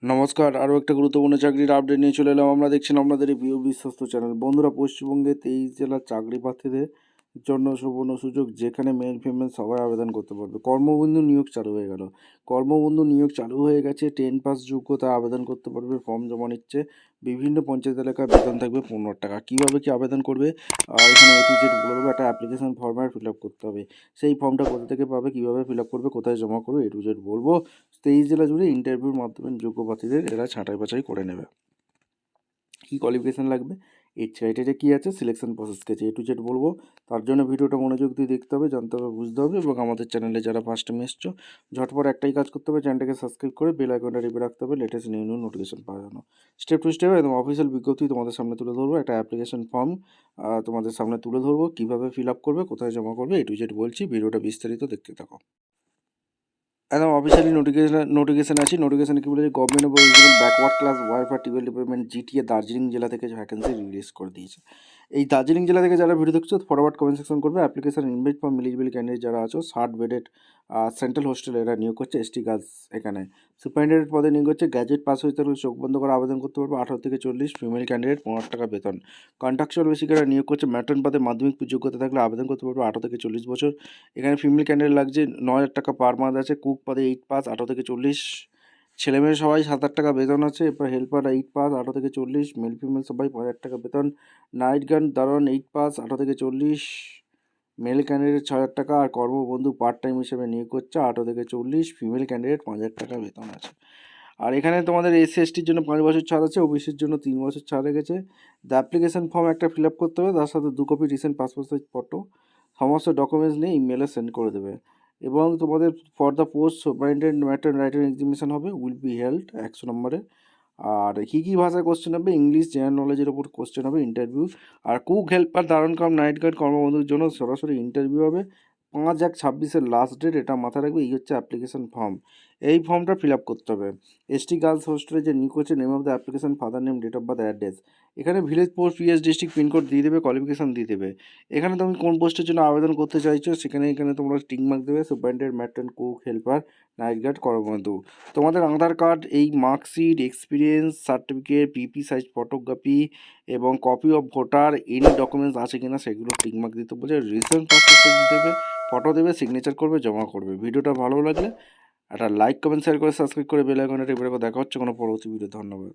নমস্কার, আরও একটা গুরুত্বপূর্ণ চাকরির আপডেট নিয়ে চলে এলাম। আমরা দেখছেন আপনাদের এই প্রিয় বিশ্বস্ত চ্যানেল। বন্ধুরা, পশ্চিমবঙ্গে 23 জেলার চাকরি প্রার্থীদের জন্য সুবর্ণ সুযোগ, যেখানে মেল ফিমেল সবাই আবেদন করতে পারবে। কর্মবন্ধু নিয়োগ চালু হয়ে গেল। কর্মবন্ধু নিয়োগ চালু হয়ে গেছে। 10 পাস যোগ্যতা আবেদন করতে পারবে। ফর্ম জমা নিচ্ছে। বিভিন্ন পঞ্চায়েত এলাকায় বেতন থাকবে 15 টাকা। কীভাবে কি আবেদন করবে এখানে A to Z বলে দেবো। একটা অ্যাপ্লিকেশন ফর্ম্যাট ফিল আপ করতে হবে। সেই ফর্মটা কোথা থেকে পাবে, কীভাবে ফিল আপ করবে, কোথায় জমা করবে, A to Z বলবো। 23 জেলা জুড়ে ইন্টারভিউর মাধ্যমে যোগ্য প্রার্থীদের এরা ছাঁটাই বাছাই করে নেবে। কী কোয়ালিফিকেশান লাগবে, এর ক্রাইটেরিয়া কী আছে, সিলেকশন প্রসেস কী আছে, A to Z বলবো। তার জন্য ভিডিওটা মনোযোগ দিয়ে দেখতে হবে, জানতে হবে, বুঝতে হবে। এবং আমাদের চ্যানেলে যারা ফার্স্ট টাইম এসছো, ঝটপট একটাই কাজ করতে হবে, চ্যানেলটাকে সাবস্ক্রাইব করে বেল আইকনটা টিপে রাখতে হবে লেটেস্ট নিউ নোটিফিকেশন পাওয়ার জন্য। স্টেপ টু স্টেপ একদম অফিসিয়াল বিজ্ঞপ্তি তোমাদের সামনে তুলে ধরবো। একটা অ্যাপ্লিকেশন ফর্ম তোমাদের সামনে তুলে ধরবো, কীভাবে ফিল আপ করবে, কোথায় জমা করবে, A to Z বলছি। ভিডিওটা বিস্তারিত দেখতে থাকো। একদম অফিসিয়ালি নোটিফিকেশান আছে। নোটিফিকেশানে কী বলেছে, government of West Bengal backward class welfare tube well development GTA Darjeeling জেলা থেকে ভ্যাকেন্সি রিলিজ করে দিয়েছে। এই দার্জিলিং জেলা থেকে যারা ভিডিও দেখছো, ফরওয়ার্ড কমেন্ট সেকশন করবে। Application invite for eligible candidate যারা আছো, 60 বেডেড সেন্ট্রাল হোস্টেল এরা নিয়োগ করছে। এসটি গার্লস এখানে সুপারিনটেন্ডেন্ট পদে নিয়োগ হচ্ছে। গ্র্যাজুয়েট পাস হয়ে থাকলে চোখ বন্ধ করে আবেদন করতে পারবে। 18 থেকে 40, ফিমেল ক্যান্ডিডেট 15 টাকা বেতন। কন্ট্রাকচুয়াল বেসিকেরা নিয়োগ করছে। ম্যাট্রন পদে মাধ্যমিক যোগ্যতা থাকলে আবেদন করতে পারবে। 18 থেকে 40 বছর। এখানে ফিমেল ক্যান্ডিডেট লাগছে 9,000 টাকা পার মান্থ আছে। কুক পদে 8 পাস, 18 থেকে 40। ছেলেমেয়ে সবাই 7,000 টাকা বেতন আছে। এরপর হেল্পার 8 পাস, 18 থেকে 40। মেল ফিমেল সবাই 5,000 টাকা বেতন। নাইট গার্ড দারোয়ান 8 পাস, 18 থেকে 40। মেল ক্যান্ডিডেট 6,000 টাকা। আর কর্মবন্ধু পার্ট টাইম হিসেবে নিয়োগ করছে। 18 থেকে 40। ফিমেল ক্যান্ডিডেট 5,000 টাকা বেতন আছে। আর এখানে তোমাদের এসসি এসটির জন্য 5 বছর ছাড় আছে। ওবিসির জন্য 3 বছর ছাড় রেখেছে। দ্য অ্যাপ্লিকেশন ফর্ম একটা ফিল আপ করতে হবে, তার সাথে 2 copy recent passport size photo, সমস্ত ডকুমেন্টস নিয়ে ইমেলে সেন্ড করে দেবে। এবং তোমাদের for the post superintendent matter writer examination হবে, উইল বি হেল্ড 100 নম্বরে। আর কী কী ভাষায় কোশ্চেন হবে, ইংলিশ, জেনারেল নলেজের ওপর কোশ্চেন হবে, ইন্টারভিউ। আর কুক, হেল্পার, দারুণ কাম, নাইট গার্ড, কর্মবন্ধুর জন্য সরাসরি ইন্টারভিউ হবে। 5/1/26 লাস্ট ডেট, এটা মাথায় রাখবে। এই হচ্ছে অ্যাপ্লিকেশন ফর্ম। এই ফর্মটা ফিল আপ করতে হবে। এসটি গার্লস হোস্টেলে যে নিয়োগ করছে, name of the application, father name, date of birth, address. এখানে village post, PS, district, pin code দিয়ে দেবে, কোয়ালিফিকেশান দিয়ে দেবে। এখানে তুমি কোন পোস্টের জন্য আবেদন করতে চাইছো এখানে তোমরা টিক মার্ক দেবে। Superintendent, matron, cook, helper, night guard, কর্মবন্ধু। তোমাদের আধার কার্ড, এই marksheet, experience certificate, PP size photography এবং copy of voter, any documents আছে কিনা সেগুলো টিক মার্ক দিতে বলছে। রিসেন্ট পাসপোর্ট সাইজ দেবে, ফটো দেবে, সিগনেচার করবে, জমা করবে। ভিডিওটা ভালো লাগলে একটা লাইক, কমেন্ট, শেয়ার করে সাবস্ক্রাইব করে বেল আইকনটা টিপে রাখো। দেখা হচ্ছে কোনো পরবর্তী ভিডিও। ধন্যবাদ।